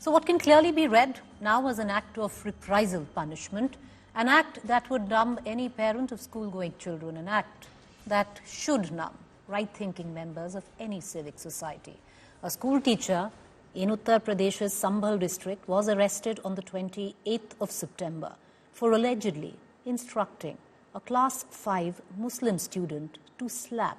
So what can clearly be read now as an act of reprisal punishment, an act that would numb any parent of school-going children, an act that should numb right-thinking members of any civic society. A school teacher in Uttar Pradesh's Sambhal district was arrested on the 28th of September for allegedly instructing a class 5 Muslim student to slap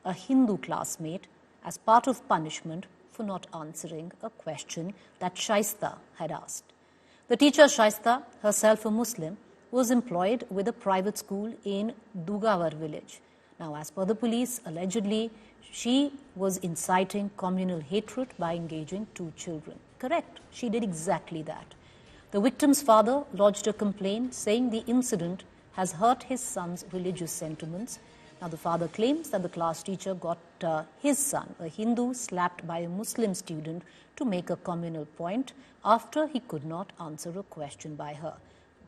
a Hindu classmate as part of punishment for not answering a question that Shaista had asked. The teacher Shaista, herself a Muslim, was employed with a private school in Dugawar village. Now, as per the police, allegedly, she was inciting communal hatred by engaging 2 children. Correct, she did exactly that. The victim's father lodged a complaint saying the incident has hurt his son's religious sentiments. Now, the father claims that the class teacher got his son, a Hindu, slapped by a Muslim student to make a communal point after he could not answer a question by her.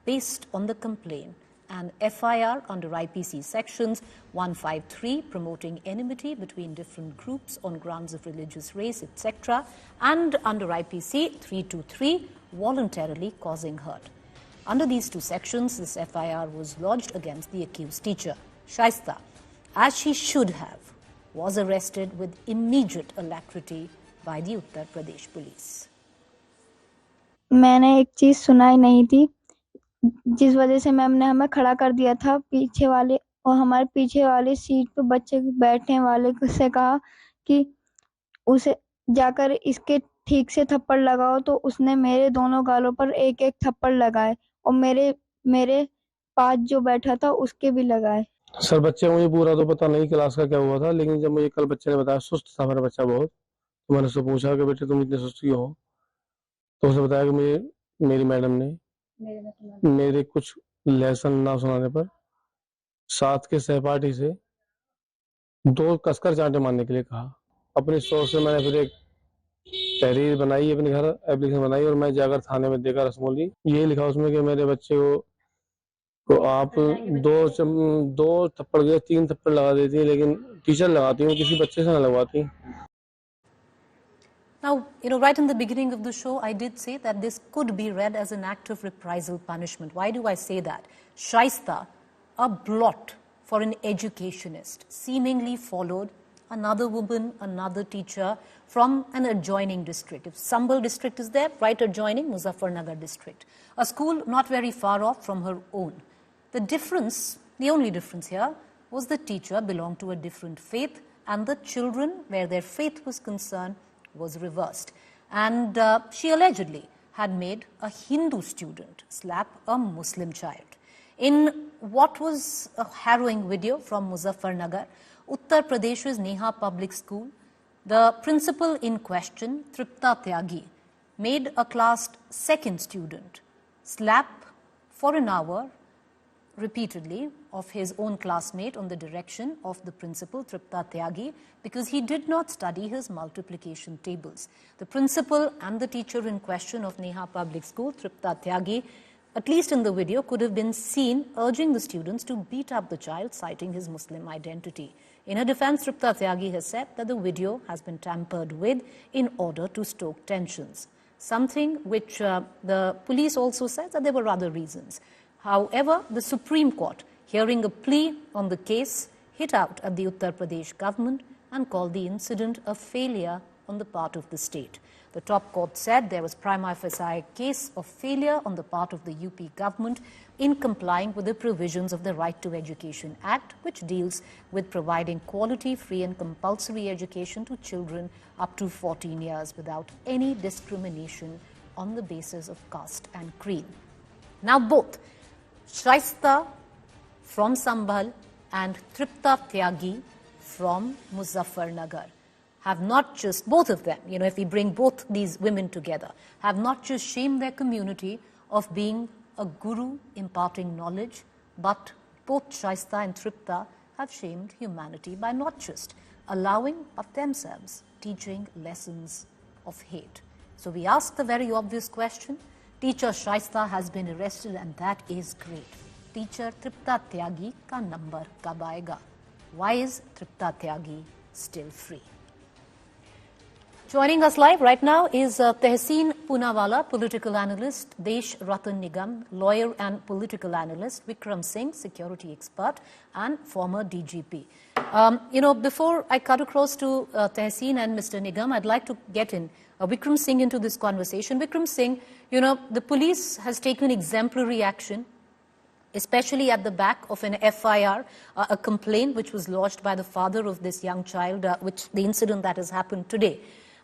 Based on the complaint, an FIR under IPC sections 153, promoting enmity between different groups on grounds of religious race, etc., and under IPC 323, voluntarily causing hurt. Under these 2 sections, this FIR was lodged against the accused teacher. Shaista, as she should have, was arrested with immediate alacrity by the Uttar Pradesh police. मैंने एक चीज सुनाई नहीं थी, जिस वजह से ma'am ने हमें खड़ा कर दिया था पीछे वाले, और हमारे पीछे वाली सीट पे बच्चे बैठने वाले से कहा कि उसे जाकर इसके ठीक से थप्पड़ लगाओ, तो उसने मेरे दोनों गालों पर एक एक थप्पड़ लगाए और मेरे पास जो बैठा था उसके भी लगाए। सर, बच्चे मुझे पूरा तो पता नहीं क्लास का क्या हुआ था, लेकिन जब मुझे कल बच्चे ने बताया सुस्त था मेरा बच्चा बहुत, तो मैंने उससे पूछा कि बेटे तुम इतने सुस्त क्यों हो, तो उसने बताया कि मेरी मैडम ने मेरे कुछ लेसन ना सुनाने पर साथ के सहपाठी से 2 कसकर चांटे मारने के लिए कहा। अपनी सोच से मैंने फिर एक तहरीर बनाई, अपने घर एप्लीकेशन बनाई और मैं जाकर थाने में देकर रसमोली ये लिखा उसमें कि मेरे बच्चे को आप 2 थप्पड़ के 3 थप्पड़ लगा देती है, लेकिन टीचर लगाती हूँ, किसी बच्चे से ना लगवाती। Now, right in the beginning of the show, I did say that this could be read as an act of reprisal punishment. Why do I say that? Shaista, a blot for an educationist, seemingly followed another woman, another teacher from an adjoining district. If Sambhal district is there, right adjoining Muzaffarnagar district. A school not very far off from her own. The difference, the only difference here, was the teacher belonged to a different faith and the children, where their faith was concerned, was reversed. And she allegedly had made a Hindu student slap a Muslim child. In what was a harrowing video from Muzaffarnagar, Uttar Pradesh's Neha Public School, the principal in question, Tripta Tyagi, made a class 2nd student slap for an hour repeatedly of his own classmate on the direction of the principal, Tripta Tyagi, because he did not study his multiplication tables. The principal and the teacher in question of Neha Public School, Tripta Tyagi, at least in the video, could have been seen urging the students to beat up the child, citing his Muslim identity. In her defense, Tripta Tyagi has said that the video has been tampered with in order to stoke tensions, something which the police also said that there were other reasons. However, the Supreme Court, hearing a plea on the case, hit out at the Uttar Pradesh government and called the incident a failure on the part of the state. The top court said there was prima facie case of failure on the part of the UP government in complying with the provisions of the Right to Education Act, which deals with providing quality, free and compulsory education to children up to 14 years without any discrimination on the basis of caste and creed. Now both Shaista from Sambhal and Tripta Tyagi from Muzaffarnagar have not just, both of them, if we bring both these women together, have not just shamed their community of being a guru imparting knowledge, but both Shaista and Tripta have shamed humanity by not just allowing, but themselves teaching lessons of hate. So we ask the very obvious question. Teacher Shaista has been arrested and that is great. Teacher Tripta Tyagi ka number kab aayega? Why is Tripta Tyagi still free? Joining us live right now is Tehseen Poonawala, political analyst, Desh Ratan Nigam, lawyer and political analyst, Vikram Singh, security expert and former DGP. Before I cut across to Tehseen and Mr. Nigam, I'd like to get in Vikram Singh into this conversation. Vikram Singh, the police has taken exemplary action, especially at the back of an FIR, a complaint which was lodged by the father of this young child, which the incident that has happened today.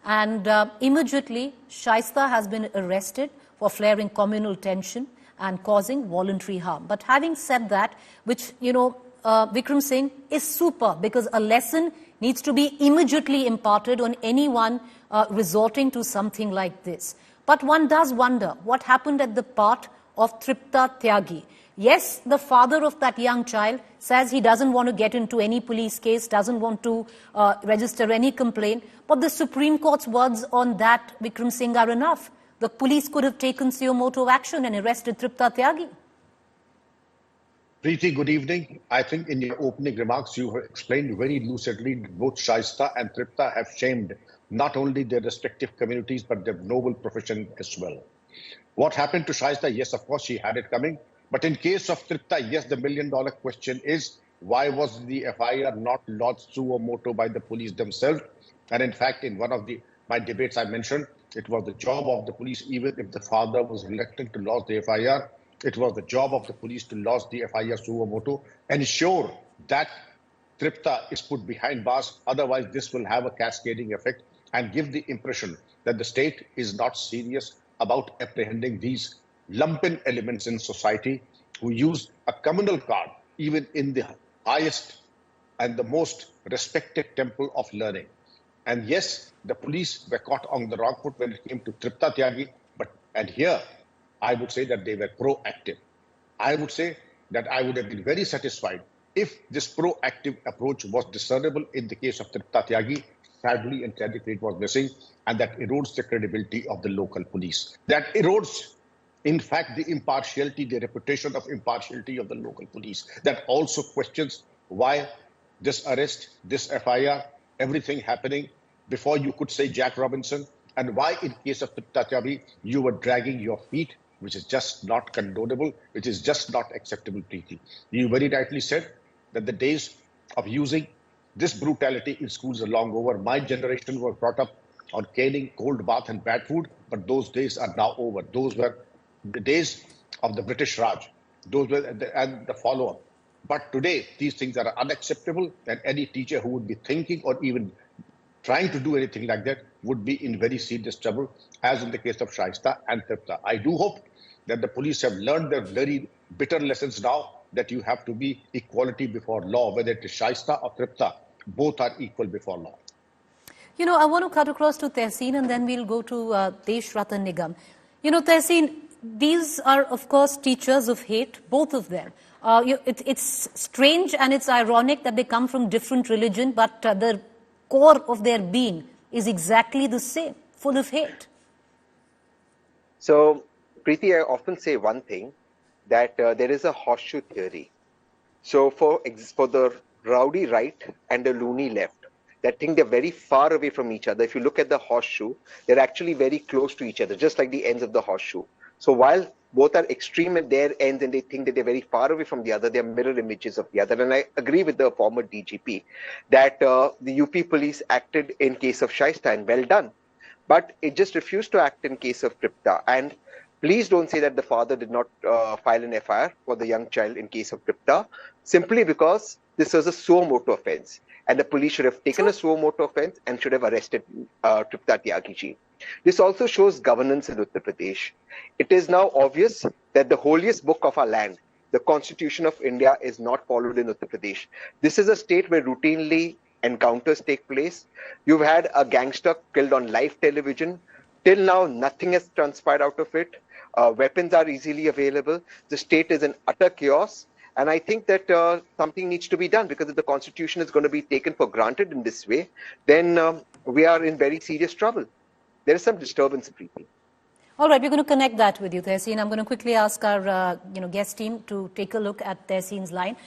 And immediately, Shaista has been arrested for flaring communal tension and causing voluntary harm. But having said that, which, Vikram Singh, is super, because a lesson needs to be immediately imparted on anyone resorting to something like this. But one does wonder what happened at the part of Tripta Tyagi. Yes, the father of that young child says he doesn't want to get into any police case, doesn't want to register any complaint. But the Supreme Court's words on that, Vikram Singh, are enough. The police could have taken suo motu action and arrested Tripta Tyagi. Preeti, good evening. I think in your opening remarks, you have explained very lucidly both Shaista and Tripta have shamed not only their respective communities, but their noble profession as well. What happened to Shaista? Yes, of course, she had it coming. But in case of Tripta, yes, the million-dollar question is, why was the FIR not lodged suo motu by the police themselves? And in fact, in one of my debates I mentioned, it was the job of the police, even if the father was reluctant to lodge the FIR, it was the job of the police to lodge the FIR suo motu, ensure that Tripta is put behind bars. Otherwise, this will have a cascading effect and give the impression that the state is not serious about apprehending these lumpen elements in society who use a communal card even in the highest and the most respected temple of learning. And yes, the police were caught on the wrong foot when it came to Tripta Tyagi, and here I would say that they were proactive. I would say that I would have been very satisfied if this proactive approach was discernible in the case of Tripta Tyagi. Sadly and tragically it was missing, and that erodes the credibility of the local police. That erodes, in fact, the impartiality, the reputation of impartiality of the local police. That also questions why this arrest, this FIR, everything happening before you could say Jack Robinson, and why in case of Tripta Tyagi, you were dragging your feet, which is just not condonable, which is just not acceptable, Preeti. You very rightly said that the days of using this brutality in schools are long over. My generation was brought up on caning, cold bath and bad food, but those days are now over. Those were the days of the British Raj. Those were and the follow-up. But today, these things are unacceptable, and any teacher who would be thinking or even trying to do anything like that would be in very serious trouble, as in the case of Shaista and Tripta. I do hope that the police have learned their very bitter lessons now, that you have to be equality before law, whether it is Shaista or Tripta, both are equal before law. I want to cut across to Tehseen, and then we'll go to Desh Ratan Nigam. Tehseen, these are, of course, teachers of hate, both of them. It's strange and it's ironic that they come from different religion, but the core of their being is exactly the same, full of hate. So, Preeti, I often say one thing, that there is a horseshoe theory. So for the rowdy right and the loony left, that think they're very far away from each other. If you look at the horseshoe, they're actually very close to each other, just like the ends of the horseshoe. So while both are extreme at their ends and they think that they're very far away from the other, they're mirror images of the other. And I agree with the former DGP that the UP police acted in case of Shaista, and well done. But it just refused to act in case of Tripta. And please don't say that the father did not file an FIR for the young child in case of Tripta, simply because this was a suo motu offense. And the police should have taken a suo motu offense and should have arrested Tripta Tyagi ji. This also shows governance in Uttar Pradesh. It is now obvious that the holiest book of our land, the Constitution of India, is not followed in Uttar Pradesh. This is a state where routinely encounters take place. You've had a gangster killed on live television. Till now, nothing has transpired out of it. Weapons are easily available. The state is in utter chaos. And I think that something needs to be done, because if the Constitution is going to be taken for granted in this way, then we are in very serious trouble. There is some disturbance, Preeti. All right, we're going to connect that with you, Tehseen. I'm going to quickly ask our guest team to take a look at Tehseen's line.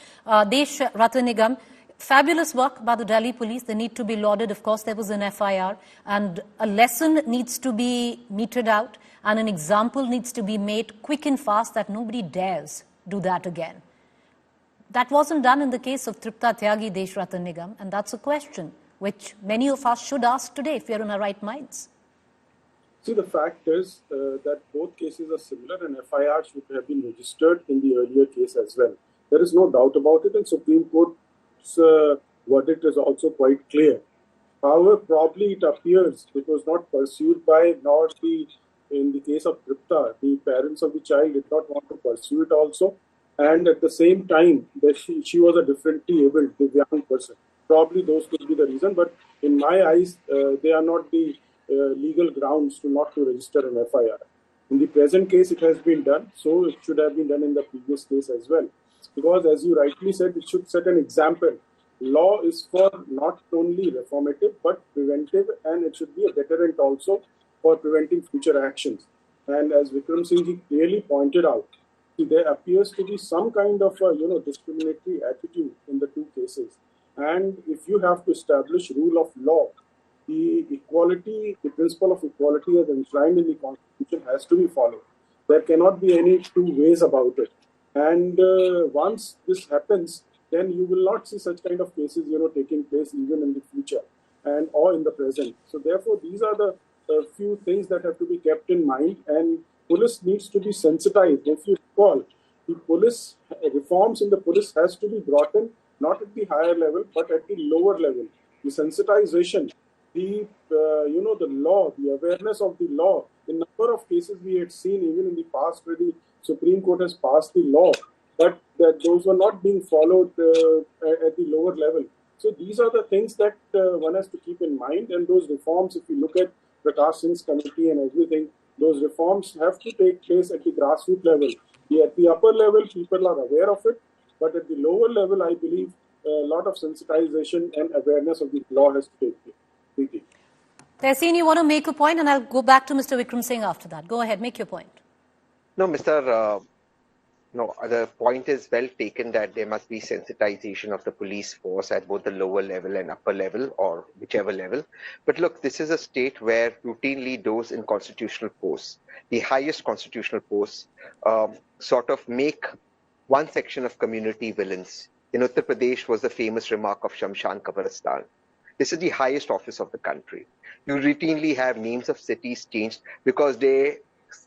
Desh Ratan Nigam, Fabulous work by the Delhi police. They need to be lauded. Of course, there was an FIR, and a lesson needs to be meted out, and an example needs to be made quick and fast that nobody dares do that again. That wasn't done in the case of Tripta Tyagi Desh Ratan Nigam, and that's a question which many of us should ask today if we are in our right minds. See, the fact is that both cases are similar, and FIRs should have been registered in the earlier case as well. There is no doubt about it, and Supreme Court's verdict is also quite clear. However, probably it appears it was not pursued by, nor in the case of Tripta, the parents of the child did not want to pursue it also. And at the same time, she was a differently abled young person. Probably those could be the reason, but in my eyes, they are not the legal grounds not to register an FIR. In the present case, it has been done, so it should have been done in the previous case as well. Because as you rightly said, it should set an example. Law is for not only reformative, but preventive, and it should be a deterrent also for preventing future actions. And as Vikram Singh clearly pointed out, there appears to be some kind of discriminatory attitude in the two cases. And if you have to establish rule of law, the principle of equality as enshrined in the Constitution has to be followed. There cannot be any two ways about it. And once this happens, then you will not see such kind of cases, taking place even in the future or in the present. So therefore, these are the few things that have to be kept in mind, and police needs to be sensitized. If you recall, the police reforms in the police has to be brought in, not at the higher level, but at the lower level. The sensitization, the law, the awareness of the law. In number of cases we had seen even in the past where the Supreme Court has passed the law, but that those were not being followed at the lower level. So these are the things that one has to keep in mind, and those reforms, if you look at Prakash Singh's committee and everything, those reforms have to take place at the grassroots level. At the upper level, people are aware of it, but at the lower level, I believe a lot of sensitization and awareness of the law has to take place. Tehseen, you want to make a point, and I'll go back to Mr. Vikram Singh after that. Go ahead, make your point. No, the point is well taken that there must be sensitization of the police force at both the lower level and upper level, or whichever level. But look, this is a state where routinely those in constitutional posts, the highest constitutional posts, sort of make one section of community villains. In Uttar Pradesh was the famous remark of Shamshan Kabristan. This is the highest office of the country. You routinely have names of cities changed because they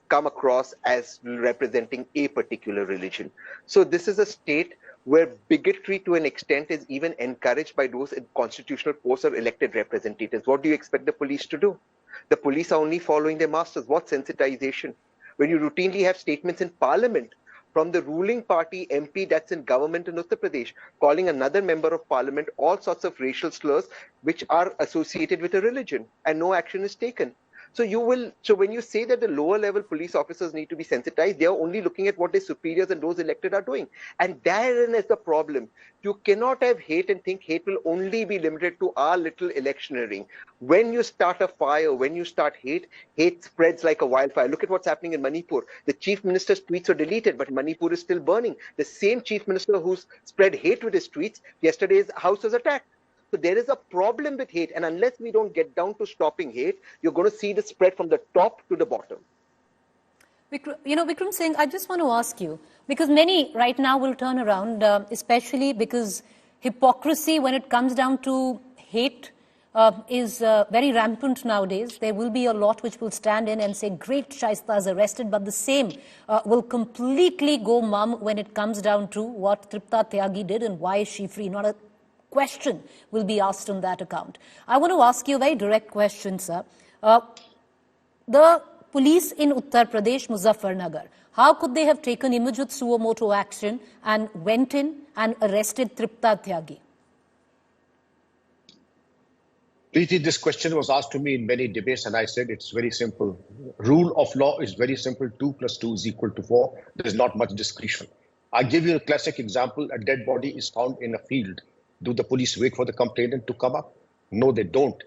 come across as representing a particular religion. So this is a state where bigotry to an extent is even encouraged by those in constitutional posts or elected representatives. What do you expect the police to do? The police are only following their masters. What sensitization? When you routinely have statements in parliament from the ruling party MP that's in government in Uttar Pradesh, calling another member of parliament all sorts of racial slurs which are associated with a religion, and no action is taken. So when you say that the lower level police officers need to be sensitized, they are only looking at what their superiors and those elected are doing. And therein is the problem. You cannot have hate and think hate will only be limited to our little electioneering. When you start a fire, when you start hate spreads like a wildfire. Look at what's happening in Manipur. The chief minister's tweets are deleted, but Manipur is still burning. The same chief minister who's spread hate with his tweets, yesterday's house was attacked. So there is a problem with hate, and unless we don't get down to stopping hate, you're going to see the spread from the top to the bottom. Vikram Singh, I just want to ask you, because many right now will turn around, especially because hypocrisy when it comes down to hate is very rampant nowadays. There will be a lot which will stand in and say, great, Shaista is arrested, but the same will completely go mum when it comes down to what Tripta Tyagi did and why is she free. Not a question will be asked on that account. I want to ask you a very direct question, sir. The police in Uttar Pradesh Muzaffarnagar, how could they have taken immediate suo motu action and went in and arrested Tripta Tyagi? Preeti, this question was asked to me in many debates, and I said it's very simple. Rule of law is very simple. 2 + 2 = 4. There is not much discretion. I give you a classic example. A dead body is found in a field. Do the police wait for the complainant to come up? No, they don't.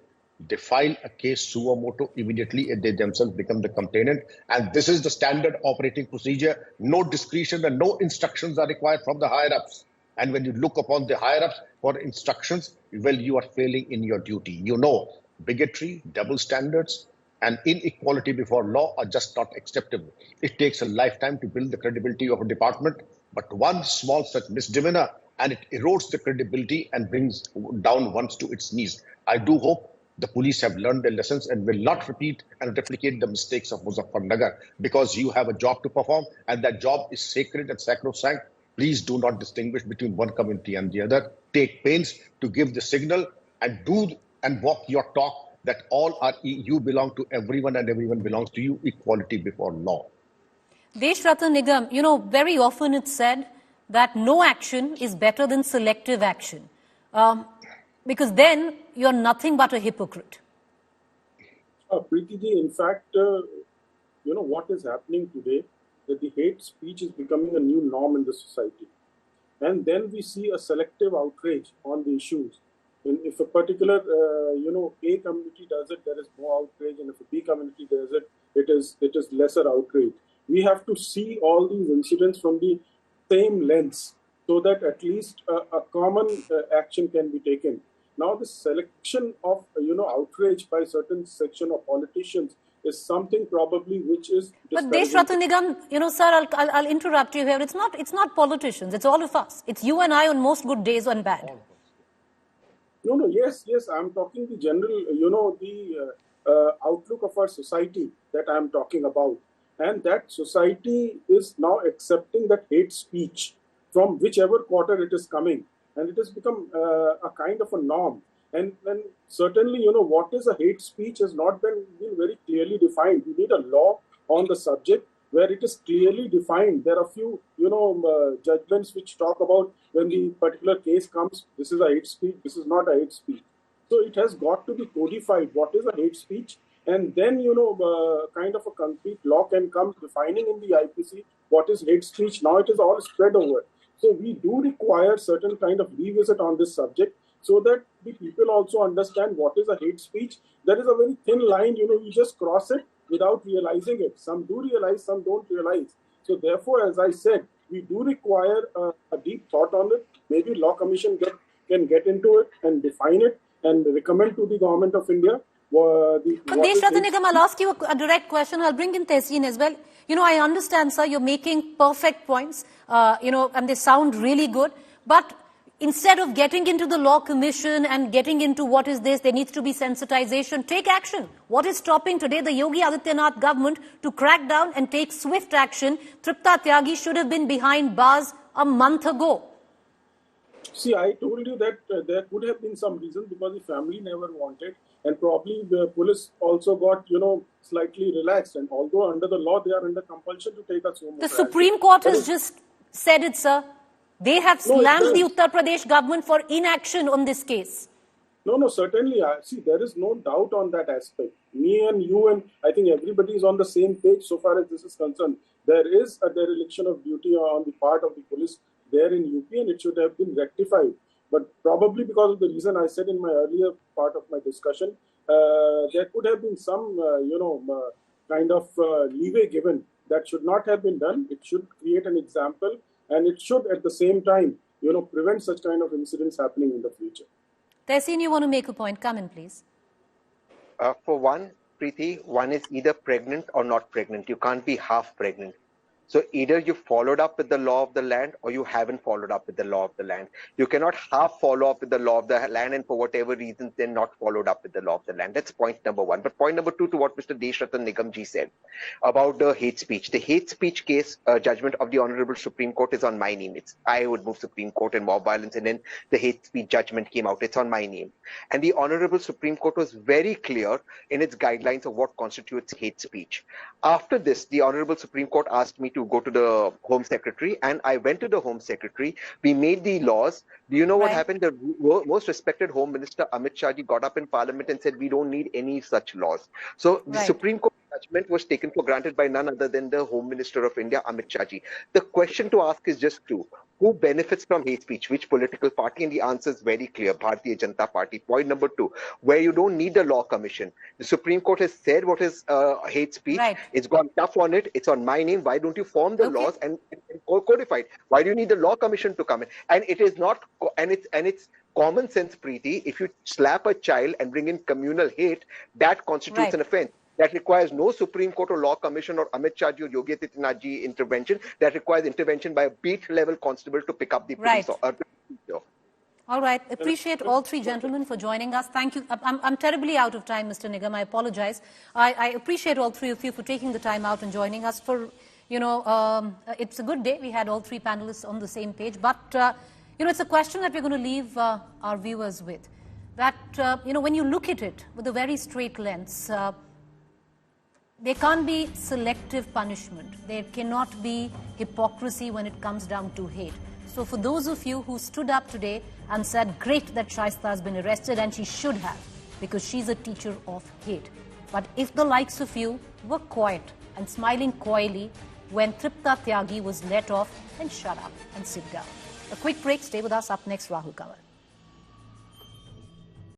They file a case suo motu immediately and they themselves become the complainant. And this is the standard operating procedure. No discretion and no instructions are required from the higher ups. And when you look upon the higher-ups for instructions, well, you are failing in your duty. You know, bigotry, double standards, and inequality before law are just not acceptable. It takes a lifetime to build the credibility of a department, but one small such misdemeanor and it erodes the credibility and brings down ones to its knees. I do hope the police have learned their lessons and will not repeat and replicate the mistakes of Muzaffarnagar, because you have a job to perform and that job is sacred and sacrosanct. Please do not distinguish between one community and the other. Take pains to give the signal and do and walk your talk that all are, you belong to everyone and everyone belongs to you, equality before law. Deshrata Nigam, you know, very often it's said that no action is better than selective action. Because then you're nothing but a hypocrite. Preeti ji, in fact, you know what is happening today, that the hate speech is becoming a new norm in the society. And then we see a selective outrage on the issues. And if a particular, you know, A community does it, there is more outrage. And if a B community does it, it is lesser outrage. We have to see all these incidents from the same lens so that at least a common action can be taken. Now, the selection of, you know, outrage by certain section of politicians is something probably which is. But Deshrata Nigam, you know, sir, I'll interrupt you here. It's not politicians. It's all of us. It's you and I on most good days and bad. No, yes, I'm talking the general, you know, the outlook of our society that I'm talking about. And that society is now accepting that hate speech from whichever quarter it is coming. And it has become a kind of a norm. And certainly, you know, what is a hate speech has not been very clearly defined. We need a law on the subject where it is clearly defined. There are few, you know, judgments which talk about when the particular case comes, this is a hate speech, this is not a hate speech. So it has got to be codified. What is a hate speech? And then, you know, kind of a concrete law can come defining in the IPC what is hate speech. Now it is all spread over. So we do require certain kind of revisit on this subject so that the people also understand what is a hate speech. There is a very thin line, you know, you just cross it without realizing it. Some do realize, some don't realize. So therefore, as I said, we do require a deep thought on it. Maybe Law Commission can get into it and define it and recommend to the Government of India. But Deshrata Nigam, I'll ask you a direct question. I'll bring in Tehseen as well. You know, I understand, sir, you're making perfect points, you know, and they sound really good. But instead of getting into the Law Commission and getting into what is this, there needs to be sensitization. Take action. What is stopping today the Yogi Adityanath government to crack down and take swift action? Tripta Tyagi should have been behind bars a month ago. See, I told you that there could have been some reason because the family never wanted, and probably the police also got, you know, slightly relaxed. And although under the law they are under compulsion to take us home. The Supreme Court has just said it, sir. They have slammed the Uttar Pradesh government for inaction on this case. No, certainly. See, there is no doubt on that aspect. Me and you and I think everybody is on the same page so far as this is concerned. There is a dereliction of duty on the part of the police there in UP, and it should have been rectified. But probably because of the reason I said in my earlier part of my discussion, there could have been some, you know, kind of leeway given that should not have been done. It should create an example, and it should at the same time, you know, prevent such kind of incidents happening in the future. Tehseen, you want to make a point? Come in, please. For one, Preeti, one is either pregnant or not pregnant. You can't be half pregnant. So either you followed up with the law of the land or you haven't followed up with the law of the land. You cannot half follow up with the law of the land and for whatever reasons then not followed up with the law of the land. That's point number one. But point number two, to what Mr. Deshrata Nigam ji said about the hate speech. The hate speech case judgment of the Honorable Supreme Court is on my name. I would move Supreme Court and mob violence, and then the hate speech judgment came out. It's on my name. And the Honorable Supreme Court was very clear in its guidelines of what constitutes hate speech. After this, the Honorable Supreme Court asked me to go to the Home Secretary, and I went to the Home Secretary. We made the laws. Do you know what happened? The most respected Home Minister Amit Shah ji got up in Parliament and said, we don't need any such laws. So the Supreme Court judgment was taken for granted by none other than the Home Minister of India, Amit Shah ji. The question to ask is just two. Who benefits from hate speech? Which political party? And the answer is very clear. Bharatiya Janata Party. Point number two, where you don't need a law commission. The Supreme Court has said what is hate speech. It's gone tough on it. It's on my name. Why don't you form the laws and codified. Why do you need the law commission to come in? And it is not, and it's common sense, Preeti. If you slap a child and bring in communal hate, that constitutes an offense. That requires no Supreme Court or Law Commission or Amit Shah ji or Yogi Adityanath ji intervention. That requires intervention by a beat level constable to pick up the police. All right. Appreciate all three gentlemen for joining us. Thank you. I'm terribly out of time, Mr. Nigam. I apologize. I appreciate all three of you for taking the time out and joining us. It's a good day. We had all three panelists on the same page. But, it's a question that we're going to leave our viewers with. That, when you look at it with a very straight lens, there can't be selective punishment. There cannot be hypocrisy when it comes down to hate. So for those of you who stood up today and said, great that Shaista has been arrested, and she should have, because she's a teacher of hate. But if the likes of you were quiet and smiling coyly when Tripta Tyagi was let off, then shut up and sit down. A quick break. Stay with us. Up next, Rahul Kanwar.